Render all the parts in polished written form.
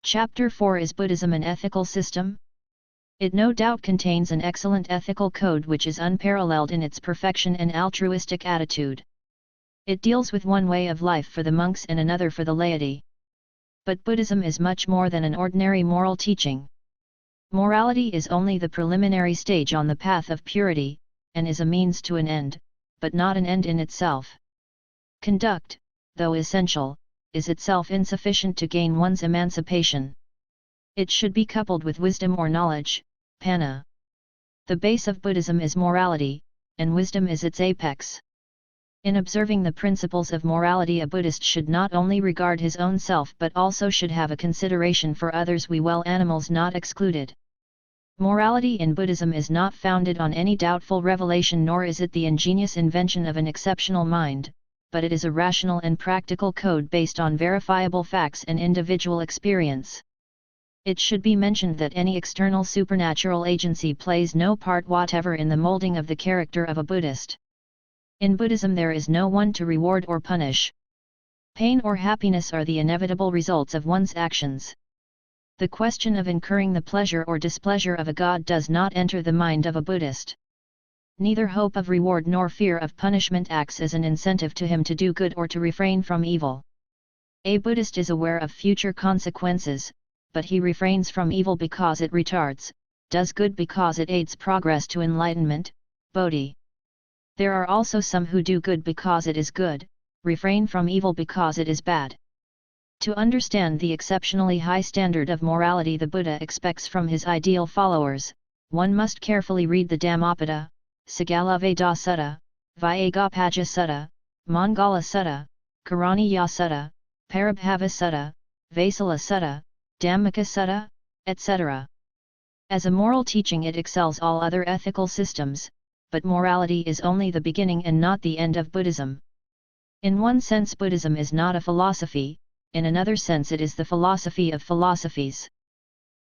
Chapter 4 Is Buddhism an ethical system? It no doubt contains an excellent ethical code which is unparalleled in its perfection and altruistic attitude. It deals with one way of life for the monks and another for the laity. But Buddhism is much more than an ordinary moral teaching. Morality is only the preliminary stage on the path of purity, and is a means to an end, but not an end in itself. Conduct, though essential, is itself insufficient to gain one's emancipation. It should be coupled with wisdom or knowledge, panna. The base of Buddhism is morality, and wisdom is its apex. In observing the principles of morality, a Buddhist should not only regard his own self but also should have a consideration for others, we well animals not excluded. Morality in Buddhism is not founded on any doubtful revelation, nor is it the ingenious invention of an exceptional mind, but it is a rational and practical code based on verifiable facts and individual experience. It should be mentioned that any external supernatural agency plays no part whatever in the molding of the character of a Buddhist. In Buddhism there is no one to reward or punish. Pain or happiness are the inevitable results of one's actions. The question of incurring the pleasure or displeasure of a god does not enter the mind of a Buddhist. Neither hope of reward nor fear of punishment acts as an incentive to him to do good or to refrain from evil. A Buddhist is aware of future consequences, but he refrains from evil because it retards, does good because it aids progress to enlightenment, bodhi. There are also some who do good because it is good, refrain from evil because it is bad. To understand the exceptionally high standard of morality the Buddha expects from his ideal followers, one must carefully read the Samuppada, Sigalaveda Sutta, Vyagapaja Sutta, Mangala Sutta, Karaniya Sutta, Parabhava Sutta, Vaisala Sutta, Dhammika Sutta, etc. As a moral teaching it excels all other ethical systems, but morality is only the beginning and not the end of Buddhism. In one sense Buddhism is not a philosophy, in another sense it is the philosophy of philosophies.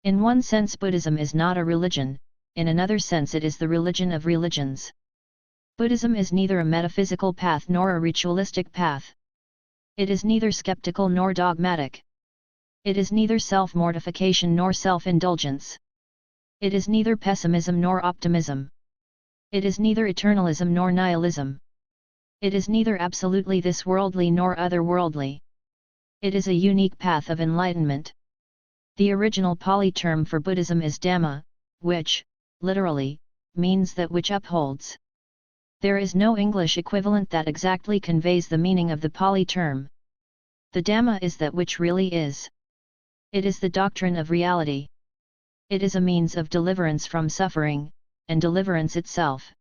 In one sense Buddhism is not a religion, in another sense it is the religion of religions. Buddhism is neither a metaphysical path nor a ritualistic path. It is neither skeptical nor dogmatic. It is neither self-mortification nor self-indulgence. It is neither pessimism nor optimism. It is neither eternalism nor nihilism. It is neither absolutely this worldly nor otherworldly. It is a unique path of enlightenment. The original Pali term for Buddhism is Dhamma, which, literally, means that which upholds. There is no English equivalent that exactly conveys the meaning of the Pali term. The Dhamma is that which really is. It is the doctrine of reality. It is a means of deliverance from suffering, and deliverance itself.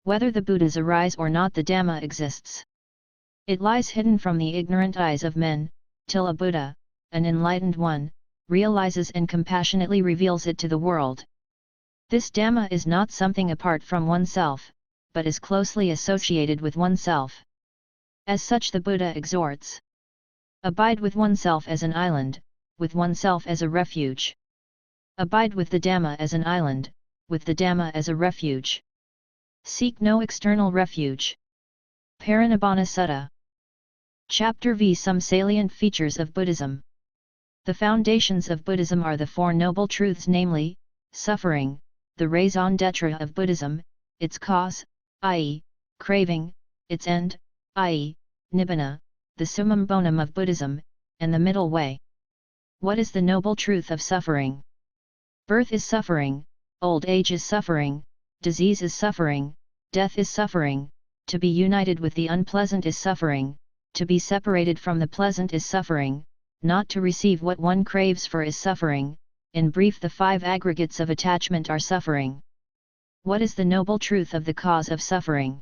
Whether the Buddhas arise or not, the Dhamma exists. It lies hidden from the ignorant eyes of men, till a Buddha, an enlightened one, realizes and compassionately reveals it to the world. This Dhamma is not something apart from oneself, but is closely associated with oneself. As such the Buddha exhorts: abide with oneself as an island, with oneself as a refuge. Abide with the Dhamma as an island, with the Dhamma as a refuge. Seek no external refuge. Parinibbana Sutta. Chapter V. Some salient features of Buddhism. The foundations of Buddhism are the Four Noble Truths, namely, suffering, the raison d'etre of Buddhism, its cause, i.e., craving, its end, i.e., nibbana, the summum bonum of Buddhism, and the middle way. What is the noble truth of suffering? Birth is suffering, old age is suffering, disease is suffering, death is suffering, to be united with the unpleasant is suffering, to be separated from the pleasant is suffering, not to receive what one craves for is suffering. In brief, the five aggregates of attachment are suffering. What is the noble truth of the cause of suffering?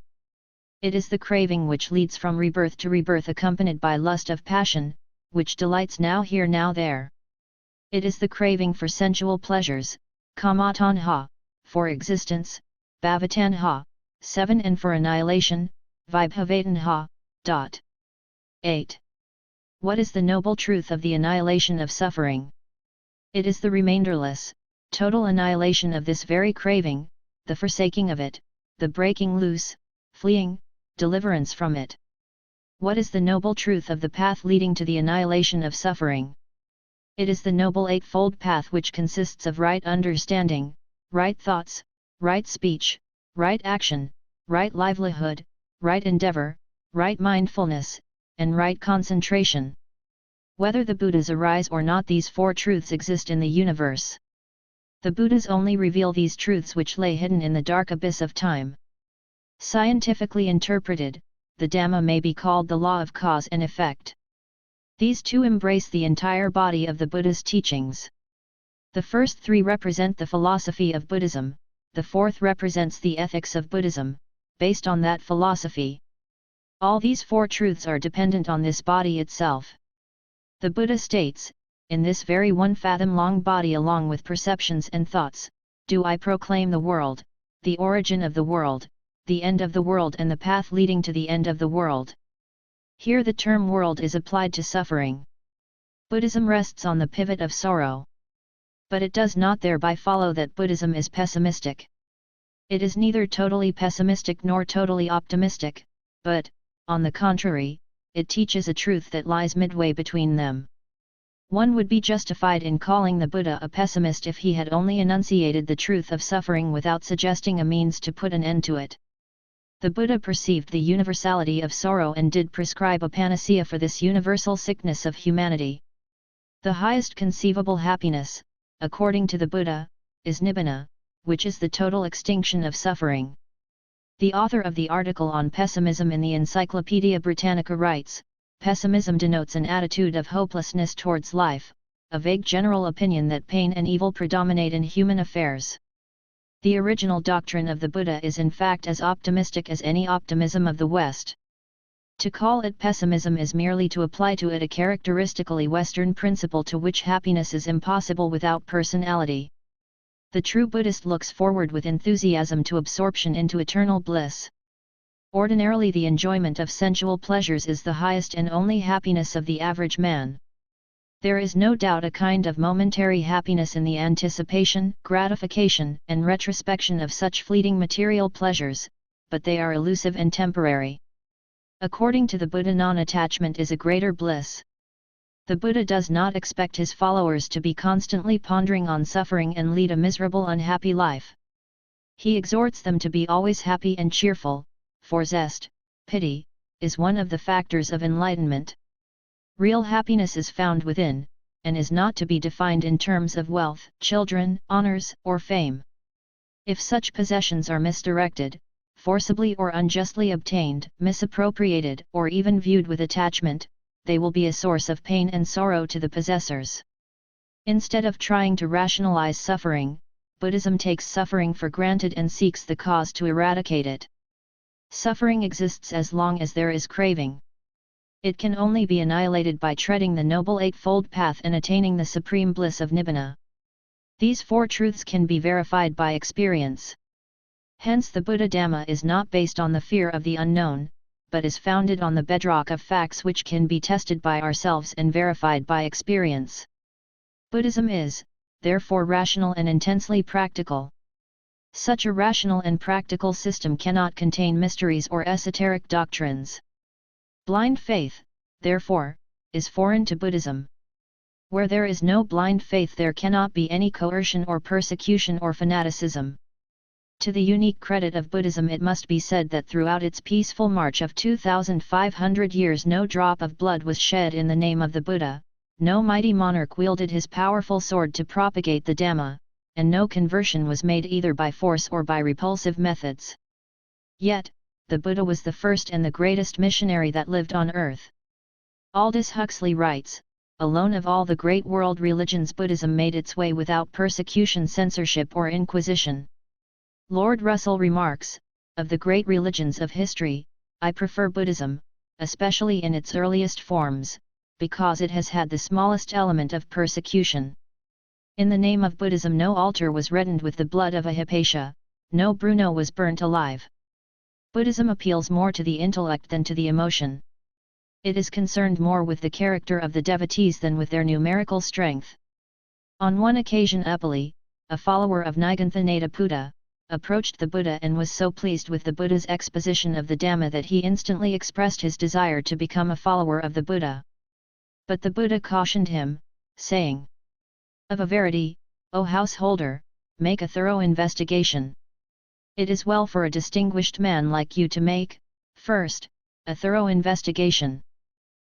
It is the craving which leads from rebirth to rebirth, accompanied by lust of passion, which delights now here now there. It is the craving for sensual pleasures, Kamma tanha, for existence, Bhava tanha, 7, and for annihilation, Vibhava tanha. 8. What is the noble truth of the annihilation of suffering? It is the remainderless, total annihilation of this very craving, the forsaking of it, the breaking loose, fleeing, deliverance from it. What is the noble truth of the path leading to the annihilation of suffering? It is the Noble Eightfold Path which consists of right understanding, right thoughts, right speech, right action, right livelihood, right endeavor, right mindfulness, and right concentration. Whether the Buddhas arise or not, these four truths exist in the universe. The Buddhas only reveal these truths which lay hidden in the dark abyss of time. Scientifically interpreted, the Dhamma may be called the law of cause and effect. These two embrace the entire body of the Buddha's teachings. The first three represent the philosophy of Buddhism, the fourth represents the ethics of Buddhism, based on that philosophy. All these four truths are dependent on this body itself. The Buddha states, in this very 1 fathom long body along with perceptions and thoughts, do I proclaim the world, the origin of the world, the end of the world and the path leading to the end of the world. Here the term world is applied to suffering. Buddhism rests on the pivot of sorrow. But it does not thereby follow that Buddhism is pessimistic. It is neither totally pessimistic nor totally optimistic, but, on the contrary, it teaches a truth that lies midway between them. One would be justified in calling the Buddha a pessimist if he had only enunciated the truth of suffering without suggesting a means to put an end to it. The Buddha perceived the universality of sorrow and did prescribe a panacea for this universal sickness of humanity. The highest conceivable happiness, according to the Buddha, is nibbana, which is the total extinction of suffering. The author of the article on pessimism in the Encyclopaedia Britannica writes, pessimism denotes an attitude of hopelessness towards life, a vague general opinion that pain and evil predominate in human affairs. The original doctrine of the Buddha is in fact as optimistic as any optimism of the West. To call it pessimism is merely to apply to it a characteristically Western principle to which happiness is impossible without personality. The true Buddhist looks forward with enthusiasm to absorption into eternal bliss. Ordinarily the enjoyment of sensual pleasures is the highest and only happiness of the average man. There is no doubt a kind of momentary happiness in the anticipation, gratification, and retrospection of such fleeting material pleasures, but they are elusive and temporary. According to the Buddha, non-attachment is a greater bliss. The Buddha does not expect his followers to be constantly pondering on suffering and lead a miserable, unhappy life. He exhorts them to be always happy and cheerful, for zest, pity, is one of the factors of enlightenment. Real happiness is found within, and is not to be defined in terms of wealth, children, honors, or fame. If such possessions are misdirected, forcibly or unjustly obtained, misappropriated, or even viewed with attachment, they will be a source of pain and sorrow to the possessors. Instead of trying to rationalize suffering, Buddhism takes suffering for granted and seeks the cause to eradicate it. Suffering exists as long as there is craving. It can only be annihilated by treading the Noble Eightfold Path and attaining the supreme bliss of nibbana. These four truths can be verified by experience. Hence the Buddha Dhamma is not based on the fear of the unknown, but is founded on the bedrock of facts which can be tested by ourselves and verified by experience. Buddhism is, therefore, rational and intensely practical. Such a rational and practical system cannot contain mysteries or esoteric doctrines. Blind faith, therefore, is foreign to Buddhism. Where there is no blind faith, there cannot be any coercion or persecution or fanaticism. To the unique credit of Buddhism, it must be said that throughout its peaceful march of 2,500 years no drop of blood was shed in the name of the Buddha, no mighty monarch wielded his powerful sword to propagate the Dhamma, and no conversion was made either by force or by repulsive methods. Yet, the Buddha was the first and the greatest missionary that lived on earth. Aldous Huxley writes, alone of all the great world religions, Buddhism made its way without persecution, censorship, or inquisition. Lord Russell remarks, of the great religions of history, I prefer Buddhism, especially in its earliest forms, because it has had the smallest element of persecution. In the name of Buddhism no altar was reddened with the blood of a Hypatia, no Bruno was burnt alive. Buddhism appeals more to the intellect than to the emotion. It is concerned more with the character of the devotees than with their numerical strength. On one occasion Upali, a follower of Niganthanadaputa, approached the Buddha and was so pleased with the Buddha's exposition of the Dhamma that he instantly expressed his desire to become a follower of the Buddha. But the Buddha cautioned him, saying, "Of a verity, O householder, make a thorough investigation. It is well for a distinguished man like you to make, first, a thorough investigation."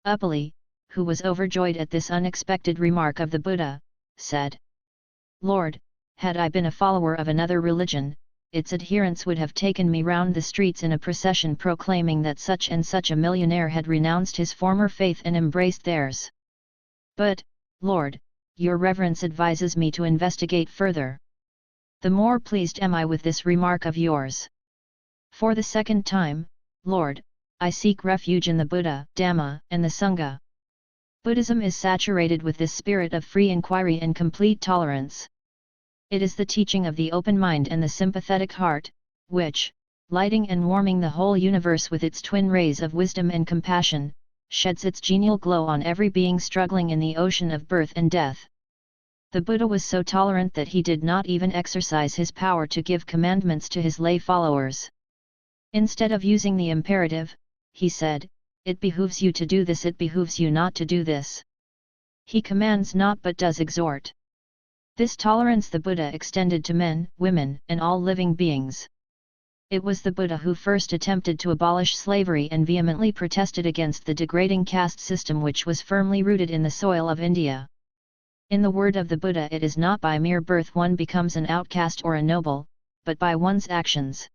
Uppali, who was overjoyed at this unexpected remark of the Buddha, said, "Lord, had I been a follower of another religion, its adherents would have taken me round the streets in a procession proclaiming that such and such a millionaire had renounced his former faith and embraced theirs. But, Lord, your reverence advises me to investigate further. The more pleased am I with this remark of yours. For the second time, Lord, I seek refuge in the Buddha, Dhamma, and the Sangha." Buddhism is saturated with this spirit of free inquiry and complete tolerance. It is the teaching of the open mind and the sympathetic heart, which, lighting and warming the whole universe with its twin rays of wisdom and compassion, sheds its genial glow on every being struggling in the ocean of birth and death. The Buddha was so tolerant that he did not even exercise his power to give commandments to his lay followers. Instead of using the imperative, he said, "It behooves you to do this, it behooves you not to do this." He commands not but does exhort. This tolerance the Buddha extended to men, women, and all living beings. It was the Buddha who first attempted to abolish slavery and vehemently protested against the degrading caste system which was firmly rooted in the soil of India. In the word of the Buddha, it is not by mere birth one becomes an outcast or a noble, but by one's actions.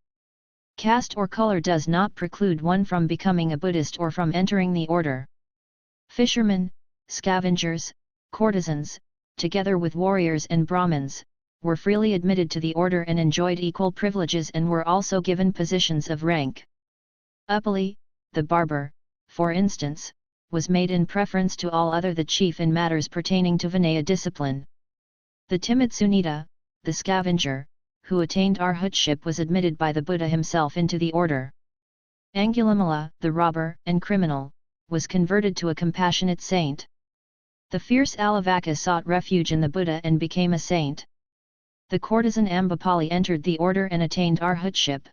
Caste or color does not preclude one from becoming a Buddhist or from entering the order. Fishermen, scavengers, courtesans, together with warriors and Brahmins, were freely admitted to the order and enjoyed equal privileges and were also given positions of rank. Uppali, the barber, for instance, was made in preference to all other the chief in matters pertaining to Vinaya discipline. The timid Sunita, the scavenger, who attained arhatship was admitted by the Buddha himself into the order. Angulimala, the robber and criminal, was converted to a compassionate saint. The fierce Alavaka sought refuge in the Buddha and became a saint. The courtesan Ambapali entered the order and attained arhatship.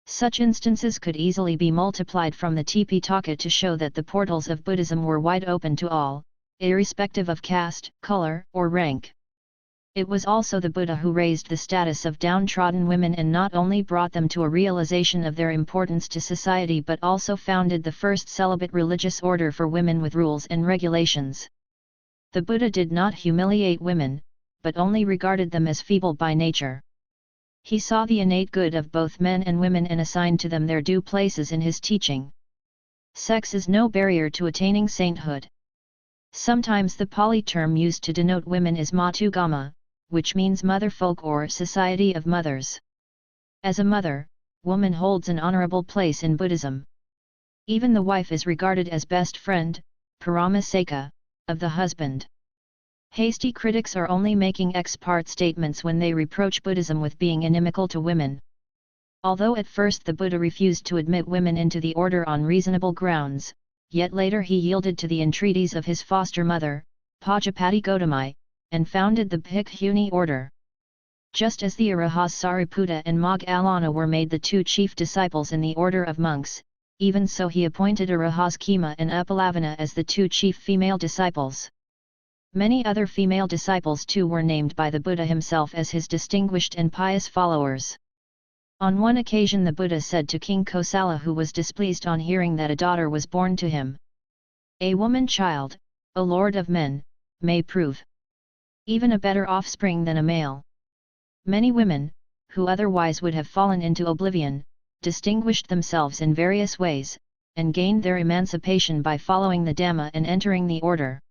Such instances could easily be multiplied from the Tipitaka to show that the portals of Buddhism were wide open to all, irrespective of caste, color, or rank. It was also the Buddha who raised the status of downtrodden women and not only brought them to a realization of their importance to society but also founded the first celibate religious order for women with rules and regulations. The Buddha did not humiliate women, but only regarded them as feeble by nature. He saw the innate good of both men and women and assigned to them their due places in his teaching. Sex is no barrier to attaining sainthood. Sometimes the Pali term used to denote women is Matugama, which means motherfolk or society of mothers. As a mother, woman holds an honorable place in Buddhism. Even the wife is regarded as best friend, Paramaseka, of the husband. Hasty critics are only making ex parte statements when they reproach Buddhism with being inimical to women. Although at first the Buddha refused to admit women into the order on reasonable grounds, yet later he yielded to the entreaties of his foster mother, Pajapati Gotami, and founded the Bhikkhuni order. Just as the Arahas Sariputta and Moggallana were made the two chief disciples in the order of monks, even so he appointed Arahas Kamma and Uppalavana as the two chief female disciples. Many other female disciples too were named by the Buddha himself as his distinguished and pious followers. On one occasion the Buddha said to King Kosala, who was displeased on hearing that a daughter was born to him, "A woman child, O Lord of men, may prove even a better offspring than a male." Many women, who otherwise would have fallen into oblivion, distinguished themselves in various ways, and gained their emancipation by following the Dhamma and entering the order.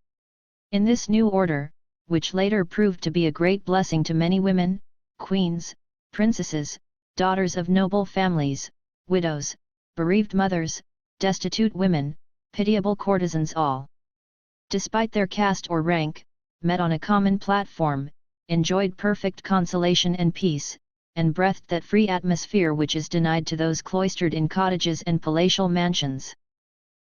In this new order, which later proved to be a great blessing to many women, queens, princesses, daughters of noble families, widows, bereaved mothers, destitute women, pitiable courtesans all, despite their caste or rank, met on a common platform, enjoyed perfect consolation and peace, and breathed that free atmosphere which is denied to those cloistered in cottages and palatial mansions.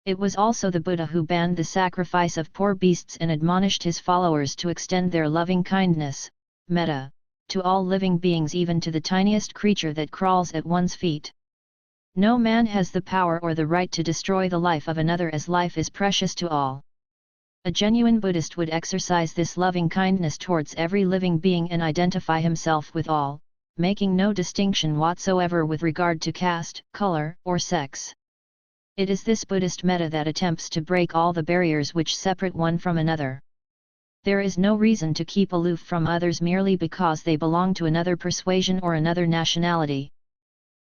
It was also the Buddha who banned the sacrifice of poor beasts and admonished his followers to extend their loving kindness, metta, to all living beings, even to the tiniest creature that crawls at one's feet. No man has the power or the right to destroy the life of another, as life is precious to all. A genuine Buddhist would exercise this loving kindness towards every living being and identify himself with all, making no distinction whatsoever with regard to caste, color, or sex. It is this Buddhist metta that attempts to break all the barriers which separate one from another. There is no reason to keep aloof from others merely because they belong to another persuasion or another nationality.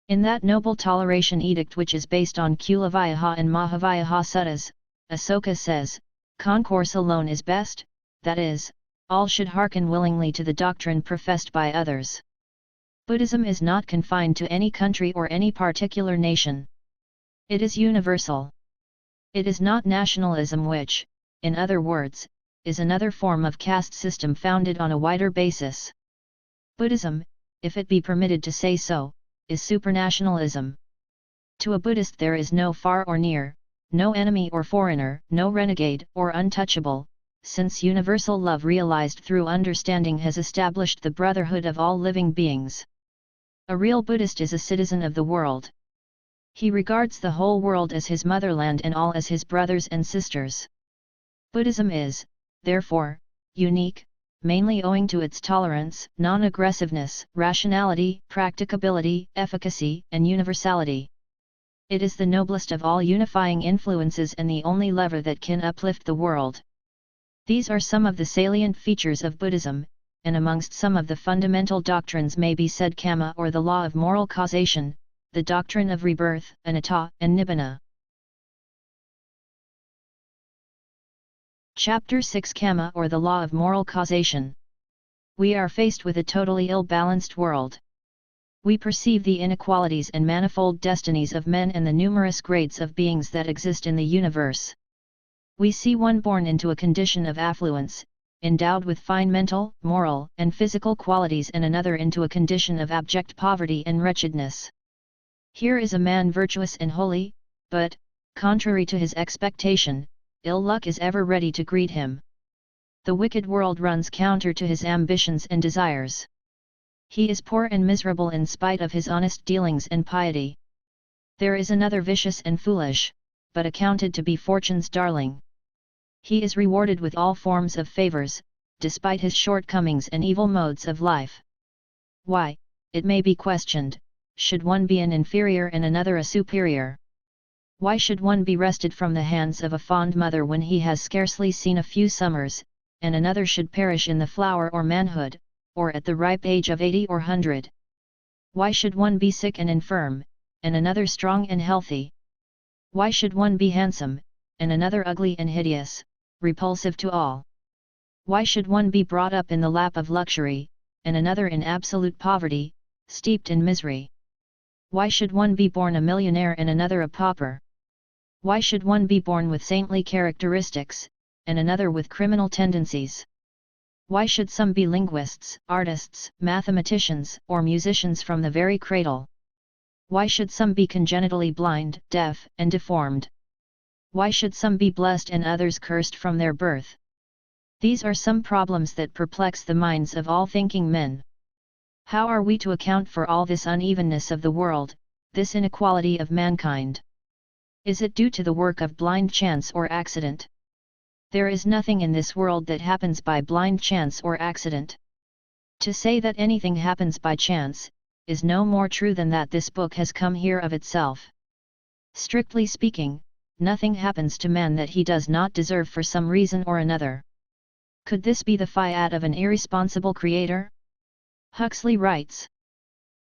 In that noble toleration edict which is based on Kula-Vyaha and Mahavyaha suttas, Asoka says, "Concourse alone is best, that is, all should hearken willingly to the doctrine professed by others." Buddhism is not confined to any country or any particular nation. It is universal. It is not nationalism which, in other words, is another form of caste system founded on a wider basis. Buddhism, if it be permitted to say so, is supranationalism. To a Buddhist there is no far or near, no enemy or foreigner, no renegade or untouchable, since universal love realized through understanding has established the brotherhood of all living beings. A real Buddhist is a citizen of the world. He regards the whole world as his motherland and all as his brothers and sisters. Buddhism is, therefore, unique, mainly owing to its tolerance, non-aggressiveness, rationality, practicability, efficacy, and universality. It is the noblest of all unifying influences and the only lever that can uplift the world. These are some of the salient features of Buddhism, and amongst some of the fundamental doctrines may be said Kamma or the law of moral causation, the doctrine of rebirth, anatta, and nibbana. Chapter 6 Kamma or the law of moral causation. We are faced with a totally ill-balanced world. We perceive the inequalities and manifold destinies of men and the numerous grades of beings that exist in the universe. We see one born into a condition of affluence, endowed with fine mental, moral, and physical qualities, and another into a condition of abject poverty and wretchedness. Here is a man virtuous and holy, but, contrary to his expectation, ill luck is ever ready to greet him. The wicked world runs counter to his ambitions and desires. He is poor and miserable in spite of his honest dealings and piety. There is another vicious and foolish, but accounted to be fortune's darling. He is rewarded with all forms of favors, despite his shortcomings and evil modes of life. Why, it may be questioned, should one be an inferior and another a superior? Why should one be wrested from the hands of a fond mother when he has scarcely seen a few summers, and another should perish in the flower or manhood, or at the ripe age of 80 or 100? Why should one be sick and infirm, and another strong and healthy? Why should one be handsome, and another ugly and hideous, repulsive to all? Why should one be brought up in the lap of luxury, and another in absolute poverty, steeped in misery? Why should one be born a millionaire and another a pauper? Why should one be born with saintly characteristics, and another with criminal tendencies? Why should some be linguists, artists, mathematicians, or musicians from the very cradle? Why should some be congenitally blind, deaf, and deformed? Why should some be blessed and others cursed from their birth? These are some problems that perplex the minds of all thinking men. How are we to account for all this unevenness of the world, this inequality of mankind? Is it due to the work of blind chance or accident? There is nothing in this world that happens by blind chance or accident. To say that anything happens by chance, is no more true than that this book has come here of itself. Strictly speaking, nothing happens to man that he does not deserve for some reason or another. Could this be the fiat of an irresponsible creator? Huxley writes,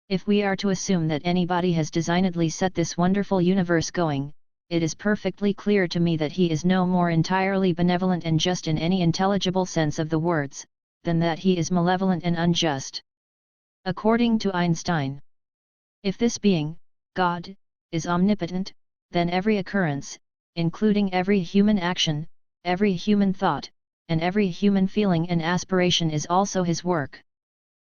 "If we are to assume that anybody has designedly set this wonderful universe going, it is perfectly clear to me that he is no more entirely benevolent and just in any intelligible sense of the words, than that he is malevolent and unjust." According to Einstein, if this being, God, is omnipotent, then every occurrence, including every human action, every human thought, and every human feeling and aspiration is also his work.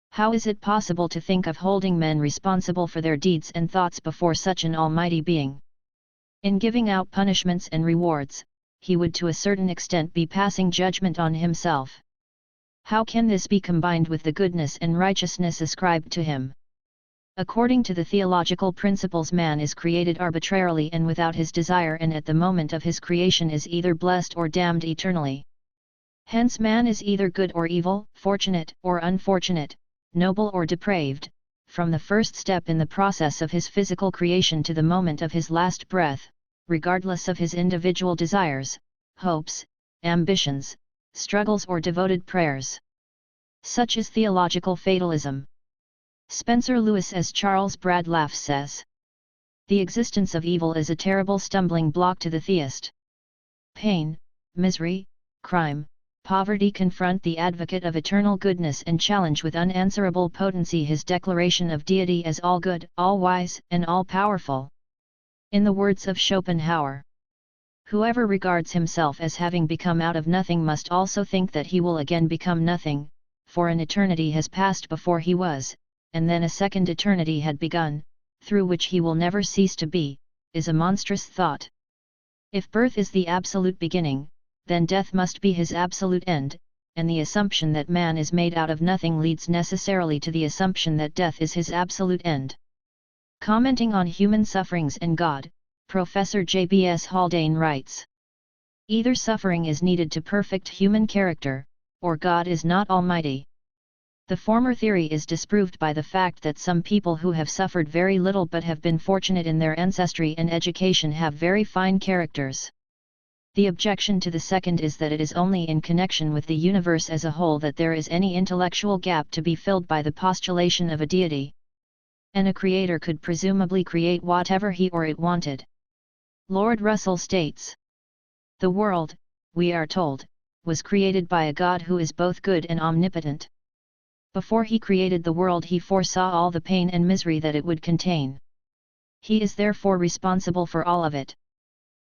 How is it possible to think of holding men responsible for their deeds and thoughts before such an almighty being? In giving out punishments and rewards, he would to a certain extent be passing judgment on himself. How can this be combined with the goodness and righteousness ascribed to him? According to the theological principles, man is created arbitrarily and without his desire, and at the moment of his creation is either blessed or damned eternally. Hence man is either good or evil, fortunate or unfortunate, noble or depraved, from the first step in the process of his physical creation to the moment of his last breath, regardless of his individual desires, hopes, ambitions, struggles or devoted prayers. Such is theological fatalism. Spencer Lewis, as Charles Bradlaugh says, the existence of evil is a terrible stumbling block to the theist. Pain, misery, crime, poverty confront the advocate of eternal goodness and challenge with unanswerable potency his declaration of deity as all good, all wise, and all powerful. In the words of Schopenhauer, whoever regards himself as having become out of nothing must also think that he will again become nothing, for an eternity has passed before he was, and then a second eternity had begun, through which he will never cease to be, is a monstrous thought. If birth is the absolute beginning, then death must be his absolute end, and the assumption that man is made out of nothing leads necessarily to the assumption that death is his absolute end. Commenting on human sufferings and God, Professor J.B.S. Haldane writes, either suffering is needed to perfect human character, or God is not almighty. The former theory is disproved by the fact that some people who have suffered very little but have been fortunate in their ancestry and education have very fine characters. The objection to the second is that it is only in connection with the universe as a whole that there is any intellectual gap to be filled by the postulation of a deity. And a creator could presumably create whatever he or it wanted. Lord Russell states, the world, we are told, was created by a God who is both good and omnipotent. Before he created the world he foresaw all the pain and misery that it would contain. He is therefore responsible for all of it.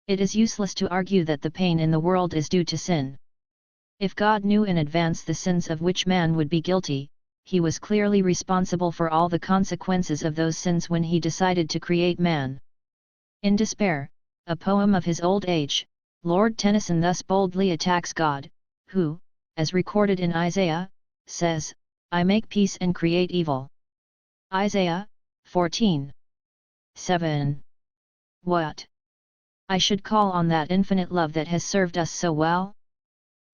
It is useless to argue that the pain in the world is due to sin. If God knew in advance the sins of which man would be guilty, he was clearly responsible for all the consequences of those sins when he decided to create man. In Despair, a poem of his old age, Lord Tennyson thus boldly attacks God, who, as recorded in Isaiah, says, I make peace and create evil. Isaiah 14:7. What? I should call on that infinite love that has served us so well?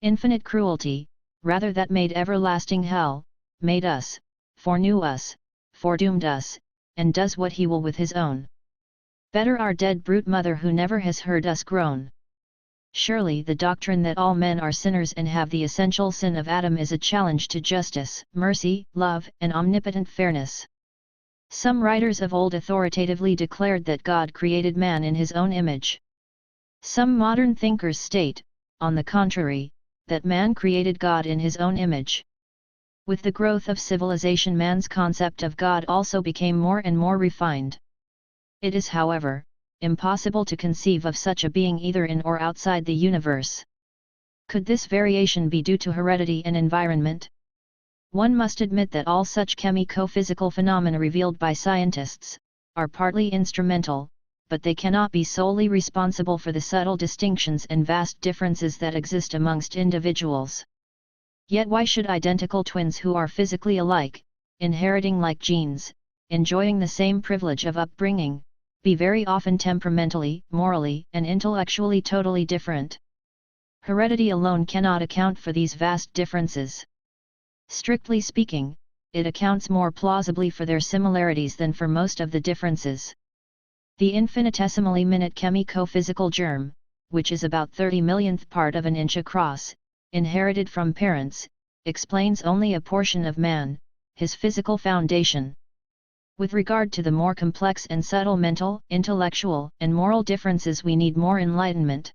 Infinite cruelty, rather, that made everlasting hell, made us, foreknew us, foredoomed us, and does what he will with his own. Better our dead brute mother who never has heard us groan. Surely the doctrine that all men are sinners and have the essential sin of Adam is a challenge to justice, mercy, love, and omnipotent fairness. Some writers of old authoritatively declared that God created man in his own image. Some modern thinkers state, on the contrary, that man created God in his own image. With the growth of civilization, man's concept of God also became more and more refined. It is, however, impossible to conceive of such a being either in or outside the universe. Could this variation be due to heredity and environment? One must admit that all such chemico-physical phenomena revealed by scientists are partly instrumental, but they cannot be solely responsible for the subtle distinctions and vast differences that exist amongst individuals. Yet why should identical twins who are physically alike, inheriting like genes, enjoying the same privilege of upbringing, be very often temperamentally, morally, and intellectually totally different? Heredity alone cannot account for these vast differences. Strictly speaking, it accounts more plausibly for their similarities than for most of the differences. The infinitesimally minute chemico-physical germ, which is about 30 millionth part of an inch across, inherited from parents, explains only a portion of man, his physical foundation. With regard to the more complex and subtle mental, intellectual, and moral differences, we need more enlightenment.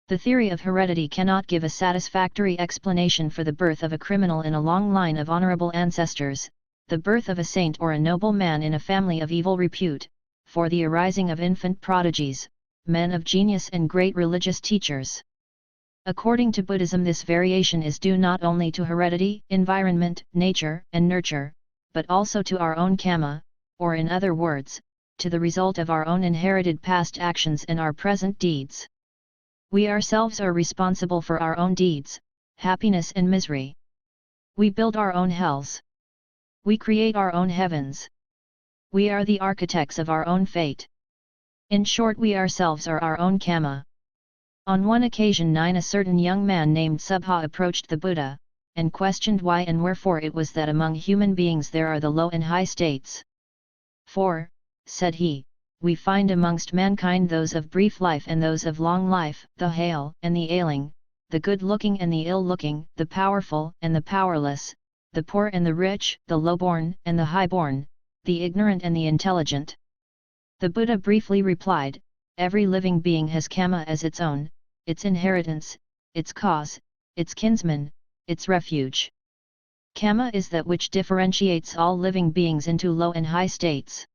The theory of heredity cannot give a satisfactory explanation for the birth of a criminal in a long line of honorable ancestors, the birth of a saint or a noble man in a family of evil repute, for the arising of infant prodigies, men of genius and great religious teachers. According to Buddhism, this variation is due not only to heredity, environment, nature, and nurture, but also to our own Kamma, or in other words, to the result of our own inherited past actions and our present deeds. We ourselves are responsible for our own deeds, happiness and misery. We build our own hells. We create our own heavens. We are the architects of our own fate. In short, we ourselves are our own Kamma. On one occasion a certain young man named Subha approached the Buddha, and questioned why and wherefore it was that among human beings there are the low and high states. For, said he, we find amongst mankind those of brief life and those of long life, the hale and the ailing, the good-looking and the ill-looking, the powerful and the powerless, the poor and the rich, the low-born and the high-born, the ignorant and the intelligent. The Buddha briefly replied, every living being has Kamma as its own, its inheritance, its cause, its kinsman, its refuge. Kamma is that which differentiates all living beings into low and high states.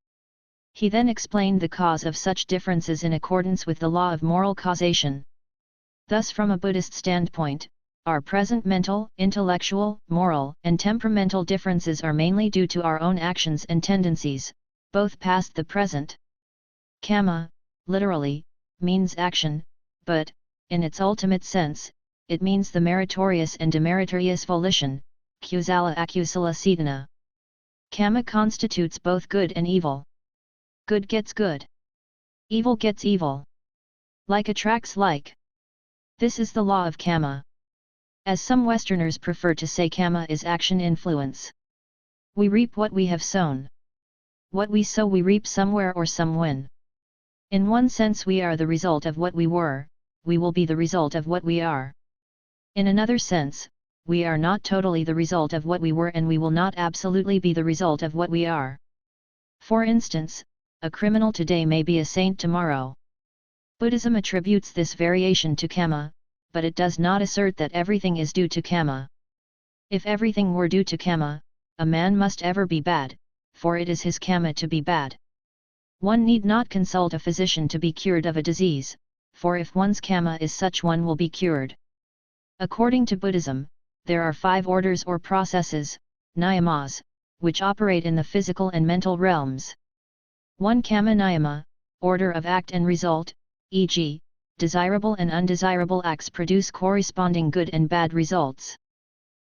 He then explained the cause of such differences in accordance with the law of moral causation. Thus, from a Buddhist standpoint, our present mental, intellectual, moral, and temperamental differences are mainly due to our own actions and tendencies, both past the present. Kamma, literally, means action, but, in its ultimate sense, it means the meritorious and demeritorious volition, kusala akusala cetana. Kamma constitutes both good and evil. Good gets good. Evil gets evil. Like attracts like. This is the law of Kamma. As some Westerners prefer to say, Kamma is action influence. We reap what we have sown. What we sow we reap somewhere or somewhen. In one sense we are the result of what we were, we will be the result of what we are. In another sense, we are not totally the result of what we were and we will not absolutely be the result of what we are. For instance, a criminal today may be a saint tomorrow. Buddhism attributes this variation to Kamma, but it does not assert that everything is due to Kamma. If everything were due to Kamma, a man must ever be bad, for it is his Kamma to be bad. One need not consult a physician to be cured of a disease, for if one's Kamma is such one will be cured. According to Buddhism, there are 5 orders or processes, niyamas, which operate in the physical and mental realms. 1. Kamma niyama, order of act and result, e.g., desirable and undesirable acts produce corresponding good and bad results.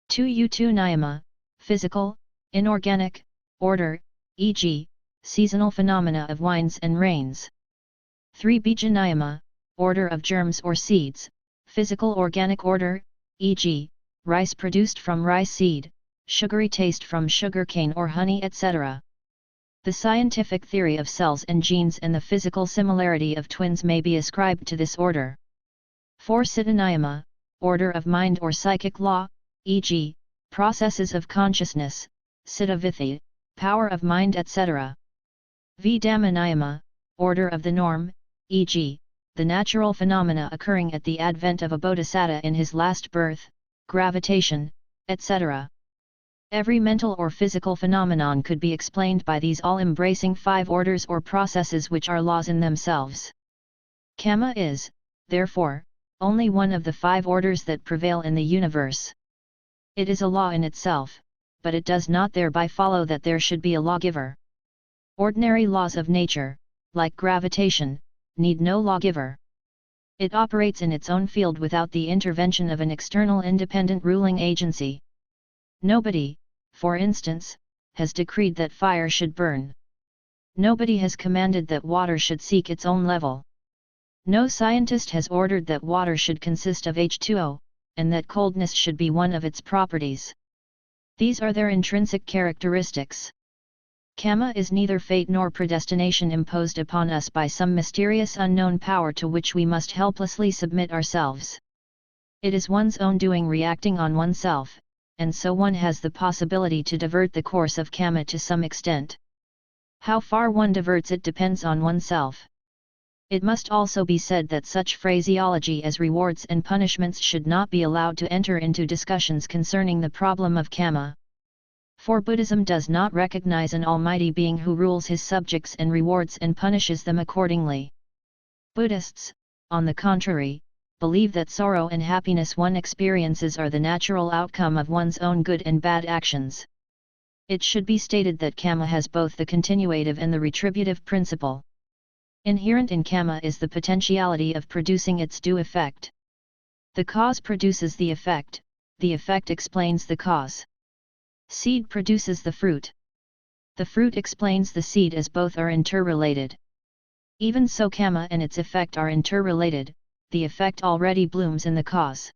2. Utu niyama, physical, inorganic, order, e.g., seasonal phenomena of winds and rains. 3. Bija niyama, order of germs or seeds, physical organic order, e.g., rice produced from rice seed, sugary taste from sugar cane or honey, etc. The scientific theory of cells and genes and the physical similarity of twins may be ascribed to this order. 4. Citta niyama, order of mind or psychic law, e.g., processes of consciousness, citta vithi, power of mind, etc. V. Dhamma niyama, order of the norm, e.g., the natural phenomena occurring at the advent of a bodhisattva in his last birth, gravitation, etc. Every mental or physical phenomenon could be explained by these all-embracing 5 orders or processes which are laws in themselves. Kamma is, therefore, only one of the 5 orders that prevail in the universe. It is a law in itself, but it does not thereby follow that there should be a lawgiver. Ordinary laws of nature, like gravitation, need no lawgiver. It operates in its own field without the intervention of an external independent ruling agency. Nobody, for instance, has decreed that fire should burn. Nobody has commanded that water should seek its own level. No scientist has ordered that water should consist of H2O, and that coldness should be one of its properties. These are their intrinsic characteristics. Kamma is neither fate nor predestination imposed upon us by some mysterious unknown power to which we must helplessly submit ourselves. It is one's own doing reacting on oneself, and so one has the possibility to divert the course of Kamma to some extent. How far one diverts it depends on oneself. It must also be said that such phraseology as rewards and punishments should not be allowed to enter into discussions concerning the problem of Kamma. For Buddhism does not recognize an almighty being who rules his subjects and rewards and punishes them accordingly. Buddhists, on the contrary, believe that sorrow and happiness one experiences are the natural outcome of one's own good and bad actions. It should be stated that Kamma has both the continuative and the retributive principle. Inherent in Kamma is the potentiality of producing its due effect. The cause produces the effect explains the cause. Seed produces the fruit. The fruit explains the seed, as both are interrelated. Even so, Kamma and its effect are interrelated, the effect already blooms in the cause.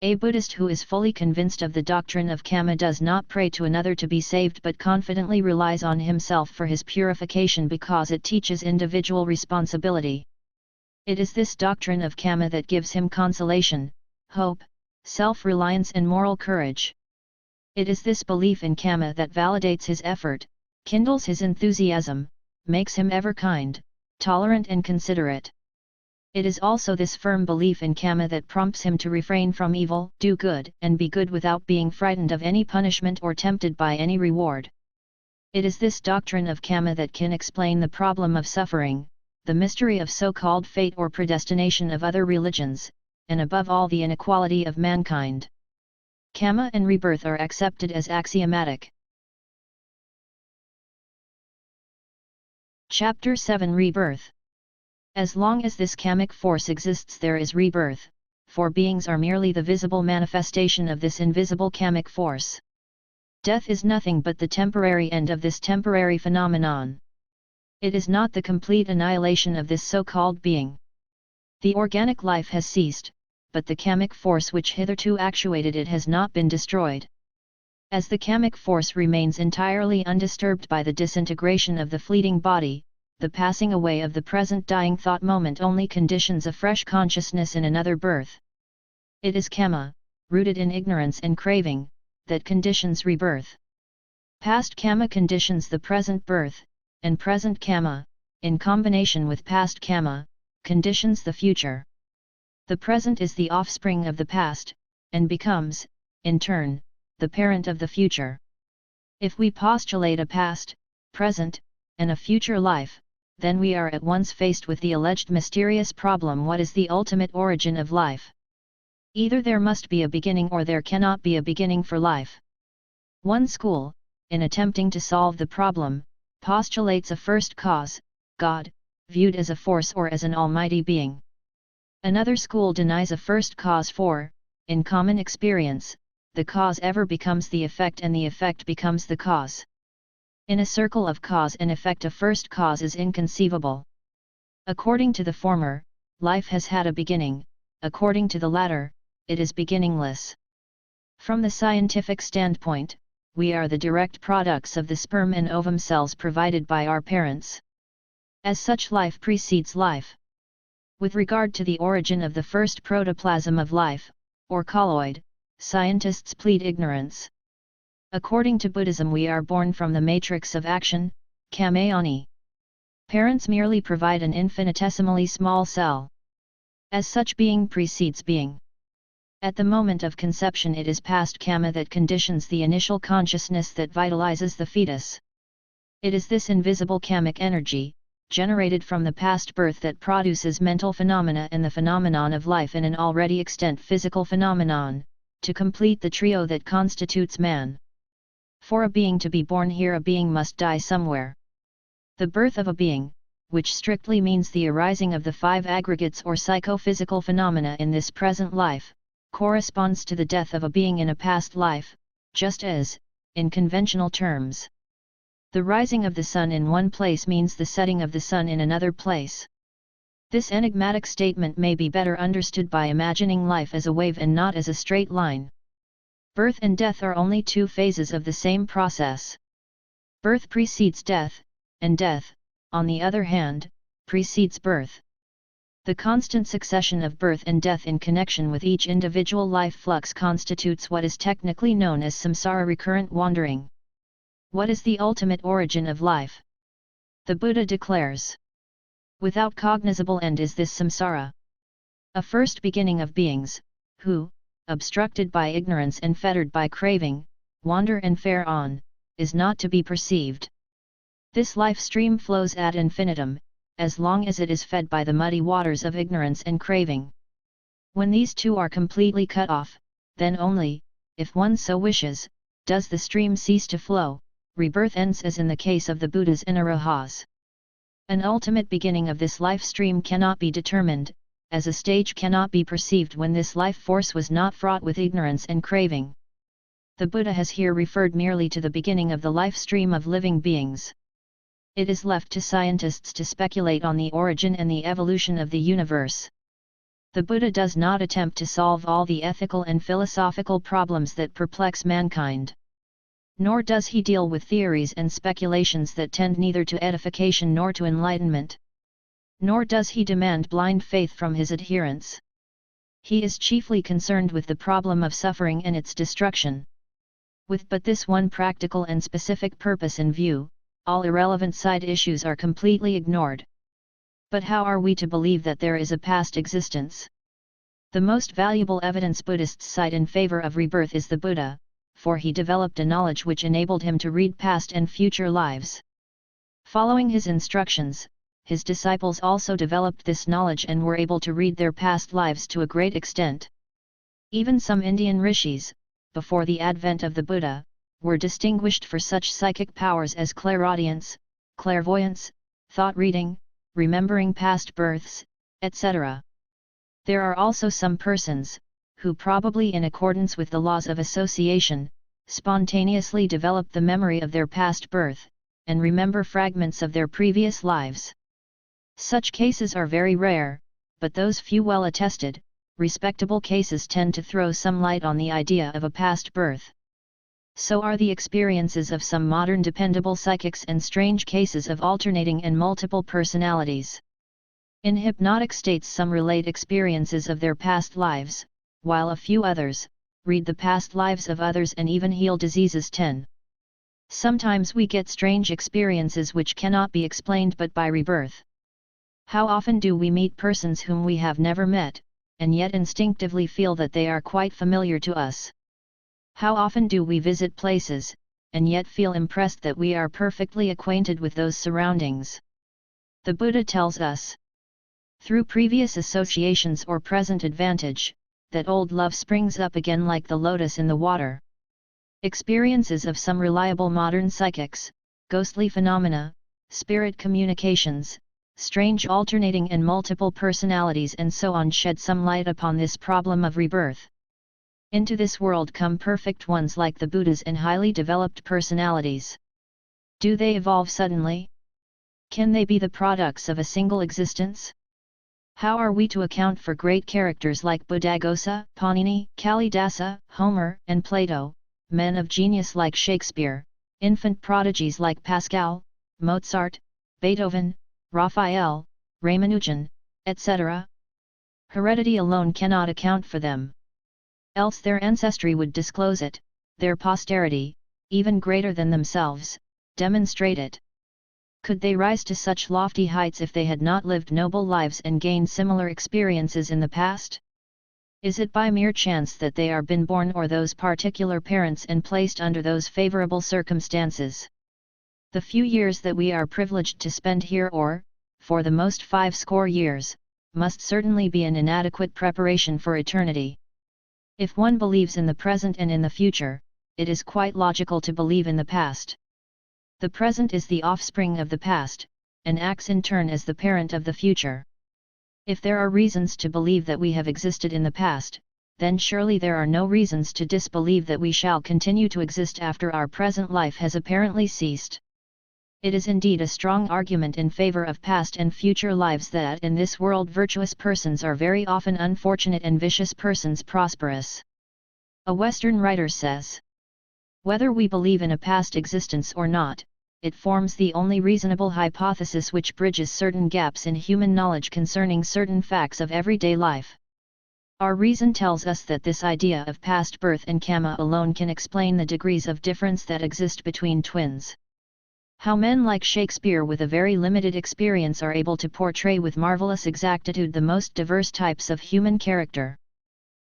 A Buddhist who is fully convinced of the doctrine of Kamma does not pray to another to be saved but confidently relies on himself for his purification because it teaches individual responsibility. It is this doctrine of Kamma that gives him consolation, hope, self-reliance and moral courage. It is this belief in Kamma that validates his effort, kindles his enthusiasm, makes him ever kind, tolerant and considerate. It is also this firm belief in Kamma that prompts him to refrain from evil, do good, and be good without being frightened of any punishment or tempted by any reward. It is this doctrine of Kamma that can explain the problem of suffering, the mystery of so-called fate or predestination of other religions, and above all the inequality of mankind. Kamma and rebirth are accepted as axiomatic. Chapter 7 Rebirth. As long as this kamic force exists there is rebirth, for beings are merely the visible manifestation of this invisible kamic force. Death is nothing but the temporary end of this temporary phenomenon. It is not the complete annihilation of this so-called being. The organic life has ceased, but the kamic force which hitherto actuated it has not been destroyed. As the kamic force remains entirely undisturbed by the disintegration of the fleeting body, the passing away of the present dying thought moment only conditions a fresh consciousness in another birth. It is Kamma, rooted in ignorance and craving, that conditions rebirth. Past Kamma conditions the present birth, and present Kamma, in combination with past Kamma, conditions the future. The present is the offspring of the past, and becomes, in turn, the parent of the future. If we postulate a past, present, and a future life, then we are at once faced with the alleged mysterious problem: what is the ultimate origin of life? Either there must be a beginning or there cannot be a beginning for life. One school, in attempting to solve the problem, postulates a first cause, God, viewed as a force or as an almighty being. Another school denies a first cause for, in common experience, the cause ever becomes the effect and the effect becomes the cause. In a circle of cause and effect a first cause is inconceivable. According to the former, life has had a beginning; according to the latter, it is beginningless. From the scientific standpoint, we are the direct products of the sperm and ovum cells provided by our parents. As such, life precedes life. With regard to the origin of the first protoplasm of life, or colloid, scientists plead ignorance. According to Buddhism, we are born from the matrix of action, kammayani. Parents merely provide an infinitesimally small cell. As such, being precedes being. At the moment of conception it is past Kamma that conditions the initial consciousness that vitalizes the fetus. It is this invisible kamic energy, generated from the past birth, that produces mental phenomena and the phenomenon of life in an already extant physical phenomenon, to complete the trio that constitutes man. For a being to be born here, a being must die somewhere. The birth of a being, which strictly means the arising of the five aggregates or psychophysical phenomena in this present life, corresponds to the death of a being in a past life, just as, in conventional terms, the rising of the sun in one place means the setting of the sun in another place. This enigmatic statement may be better understood by imagining life as a wave and not as a straight line. Birth and death are only two phases of the same process. Birth precedes death, and death, on the other hand, precedes birth. The constant succession of birth and death in connection with each individual life flux constitutes what is technically known as samsara, recurrent wandering. What is the ultimate origin of life? The Buddha declares, without cognizable end is this samsara. A first beginning of beings, who, obstructed by ignorance and fettered by craving, wander and fare on, is not to be perceived. This life stream flows ad infinitum, as long as it is fed by the muddy waters of ignorance and craving. When these two are completely cut off, then only, if one so wishes, does the stream cease to flow. Rebirth ends, as in the case of the Buddhas and Arahats. An ultimate beginning of this life stream cannot be determined, as a stage cannot be perceived when this life force was not fraught with ignorance and craving. The Buddha has here referred merely to the beginning of the life stream of living beings. It is left to scientists to speculate on the origin and the evolution of the universe. The Buddha does not attempt to solve all the ethical and philosophical problems that perplex mankind. Nor does he deal with theories and speculations that tend neither to edification nor to enlightenment. Nor does he demand blind faith from his adherents. He is chiefly concerned with the problem of suffering and its destruction. With but this one practical and specific purpose in view, all irrelevant side issues are completely ignored. But how are we to believe that there is a past existence? The most valuable evidence Buddhists cite in favor of rebirth is the Buddha, for he developed a knowledge which enabled him to read past and future lives. Following his instructions, his disciples also developed this knowledge and were able to read their past lives to a great extent. Even some Indian rishis, before the advent of the Buddha, were distinguished for such psychic powers as clairaudience, clairvoyance, thought reading, remembering past births, etc. There are also some persons, who probably in accordance with the laws of association, spontaneously develop the memory of their past birth, and remember fragments of their previous lives. Such cases are very rare, but those few well attested, respectable cases tend to throw some light on the idea of a past birth. So are the experiences of some modern dependable psychics and strange cases of alternating and multiple personalities. In hypnotic states some relate experiences of their past lives, while a few others read the past lives of others and even heal diseases. 10. Sometimes we get strange experiences which cannot be explained but by rebirth. How often do we meet persons whom we have never met, and yet instinctively feel that they are quite familiar to us? How often do we visit places, and yet feel impressed that we are perfectly acquainted with those surroundings? The Buddha tells us, through previous associations or present advantage, that old love springs up again like the lotus in the water. Experiences of some reliable modern psychics, ghostly phenomena, spirit communications, strange alternating and multiple personalities and so on shed some light upon this problem of rebirth. Into this world come perfect ones like the Buddhas and highly developed personalities. Do they evolve suddenly? Can they be the products of a single existence? How are we to account for great characters like Buddhaghosa, Panini, Kalidasa, Homer, and Plato, men of genius like Shakespeare, infant prodigies like Pascal, Mozart, Beethoven, Raphael, Ramanujan, etc.? Heredity alone cannot account for them. Else their ancestry would disclose it, their posterity, even greater than themselves, demonstrate it. Could they rise to such lofty heights if they had not lived noble lives and gained similar experiences in the past? Is it by mere chance that they are been born or those particular parents and placed under those favorable circumstances? The few years that we are privileged to spend here or, for the most 50 years, must certainly be an inadequate preparation for eternity. If one believes in the present and in the future, it is quite logical to believe in the past. The present is the offspring of the past, and acts in turn as the parent of the future. If there are reasons to believe that we have existed in the past, then surely there are no reasons to disbelieve that we shall continue to exist after our present life has apparently ceased. It is indeed a strong argument in favor of past and future lives that in this world virtuous persons are very often unfortunate and vicious persons prosperous. A Western writer says, whether we believe in a past existence or not, it forms the only reasonable hypothesis which bridges certain gaps in human knowledge concerning certain facts of everyday life. Our reason tells us that this idea of past birth and Kamma alone can explain the degrees of difference that exist between twins. How men like Shakespeare with a very limited experience are able to portray with marvelous exactitude the most diverse types of human character,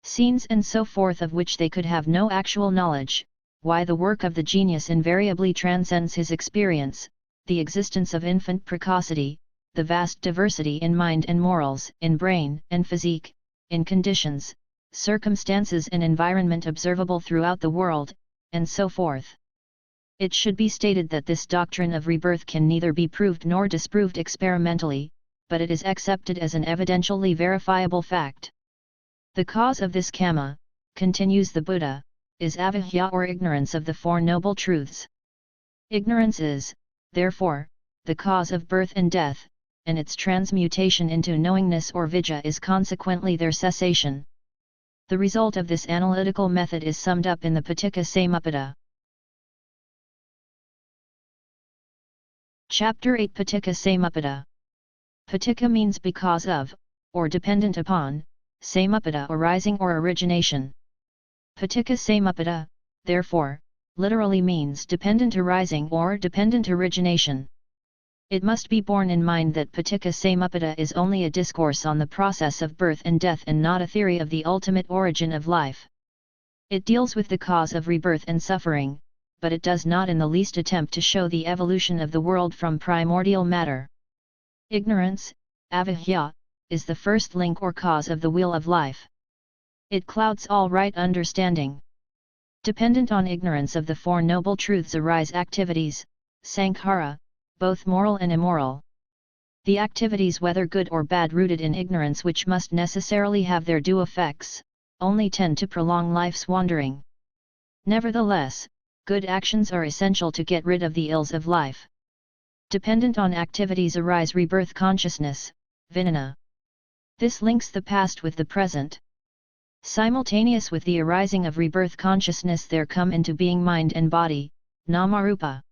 scenes and so forth of which they could have no actual knowledge, why the work of the genius invariably transcends his experience, the existence of infant precocity, the vast diversity in mind and morals, in brain and physique, in conditions, circumstances and environment observable throughout the world, and so forth. It should be stated that this doctrine of rebirth can neither be proved nor disproved experimentally, but it is accepted as an evidentially verifiable fact. The cause of this Kamma, continues the Buddha, is avidya or ignorance of the Four Noble Truths. Ignorance is, therefore, the cause of birth and death, and its transmutation into knowingness or vijja is consequently their cessation. The result of this analytical method is summed up in the Paticca Samuppada. Chapter 8 Paticca Samuppada. Paticca means because of, or dependent upon, Samuppada arising or origination. Paticca Samuppada, therefore, literally means dependent arising or dependent origination. It must be borne in mind that Paticca Samuppada is only a discourse on the process of birth and death and not a theory of the ultimate origin of life. It deals with the cause of rebirth and suffering, but it does not in the least attempt to show the evolution of the world from primordial matter. Ignorance, avidya, is the first link or cause of the wheel of life. It clouds all right understanding. Dependent on ignorance of the Four Noble Truths arise activities, sankhara, both moral and immoral. The activities, whether good or bad, rooted in ignorance, which must necessarily have their due effects, only tend to prolong life's wandering. Nevertheless, good actions are essential to get rid of the ills of life. Dependent on activities arise rebirth consciousness, vijnana. This links the past with the present. Simultaneous with the arising of rebirth consciousness there come into being mind and body, namarupa.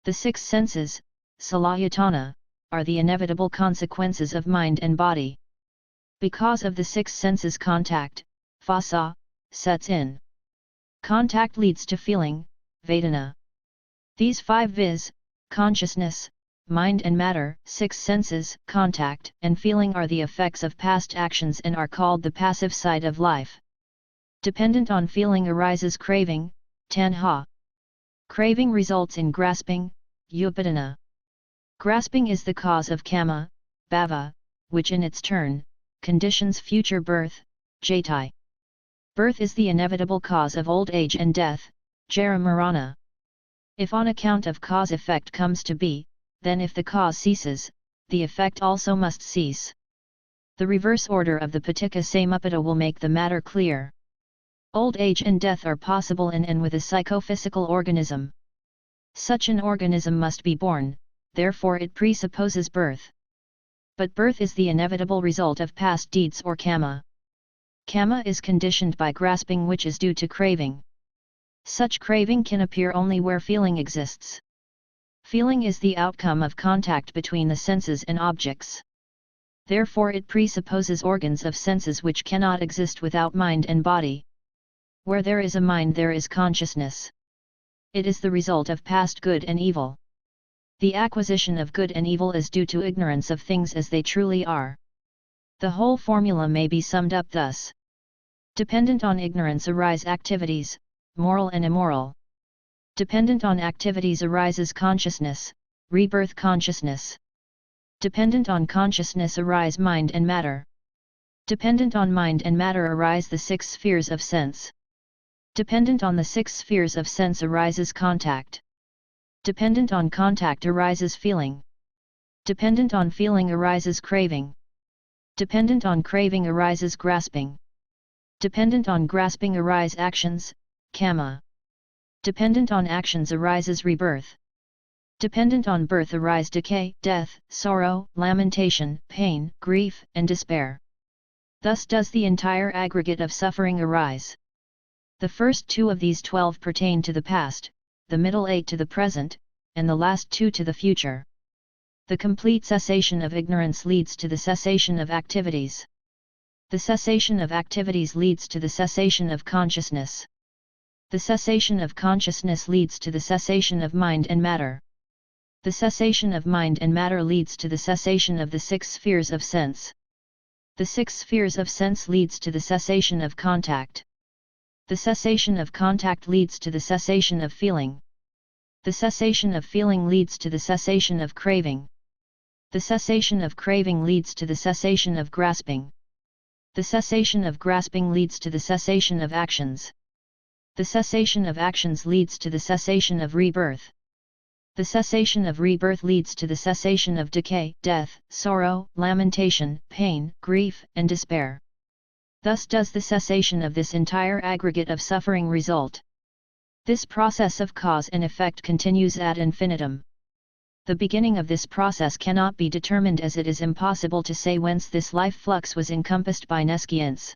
The six senses, salayatana, are the inevitable consequences of mind and body. Because of the six senses, contact, phasa, sets in. Contact leads to feeling, vedana. These five viz, consciousness, mind and matter, six senses, contact, and feeling are the effects of past actions and are called the passive side of life. Dependent on feeling arises craving, tanha. Craving results in grasping, upadana. Grasping is the cause of kamma, bhava, which in its turn, conditions future birth, jati. Birth is the inevitable cause of old age and death, jara marana. If on account of cause-effect comes to be, then if the cause ceases, the effect also must cease. The reverse order of the Paticca Samuppada will make the matter clear. Old age and death are possible in and with a psychophysical organism. Such an organism must be born, therefore it presupposes birth. But birth is the inevitable result of past deeds or kamma. Kamma is conditioned by grasping, which is due to craving. Such craving can appear only where feeling exists. Feeling is the outcome of contact between the senses and objects. Therefore it presupposes organs of senses which cannot exist without mind and body. Where there is a mind there is consciousness. It is the result of past good and evil. The acquisition of good and evil is due to ignorance of things as they truly are. The whole formula may be summed up thus. Dependent on ignorance arise activities, moral and immoral. Dependent on activities arises consciousness, rebirth consciousness. Dependent on consciousness arise mind and matter. Dependent on mind and matter arise the six spheres of sense. Dependent on the six spheres of sense arises contact. Dependent on contact arises feeling. Dependent on feeling arises craving. Dependent on craving arises grasping. Dependent on grasping arise actions, kamma. Dependent on actions arises rebirth. Dependent on birth arise decay, death, sorrow, lamentation, pain, grief, and despair. Thus does the entire aggregate of suffering arise. The first two of these 12 pertain to the past, the middle 8 to the present, and the last 2 to the future. The complete cessation of ignorance leads to the cessation of activities. The cessation of activities leads to the cessation of consciousness. The cessation of consciousness leads to the cessation of mind and matter. The cessation of mind and matter leads to the cessation of the six spheres of sense. The six spheres of sense leads to the cessation of contact. The cessation of contact leads to the cessation of feeling. The cessation of feeling leads to the cessation of craving. The cessation of craving leads to the cessation of grasping. The cessation of grasping leads to the cessation of actions. The cessation of actions leads to the cessation of rebirth. The cessation of rebirth leads to the cessation of decay, death, sorrow, lamentation, pain, grief, and despair. Thus does the cessation of this entire aggregate of suffering result. This process of cause and effect continues ad infinitum. The beginning of this process cannot be determined, as it is impossible to say whence this life flux was encompassed by nescience.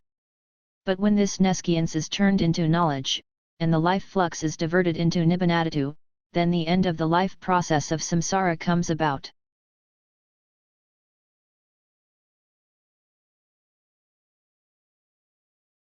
But when this nescience is turned into knowledge, and the life flux is diverted into nibbonadhatu, then the end of the life process of samsara comes about.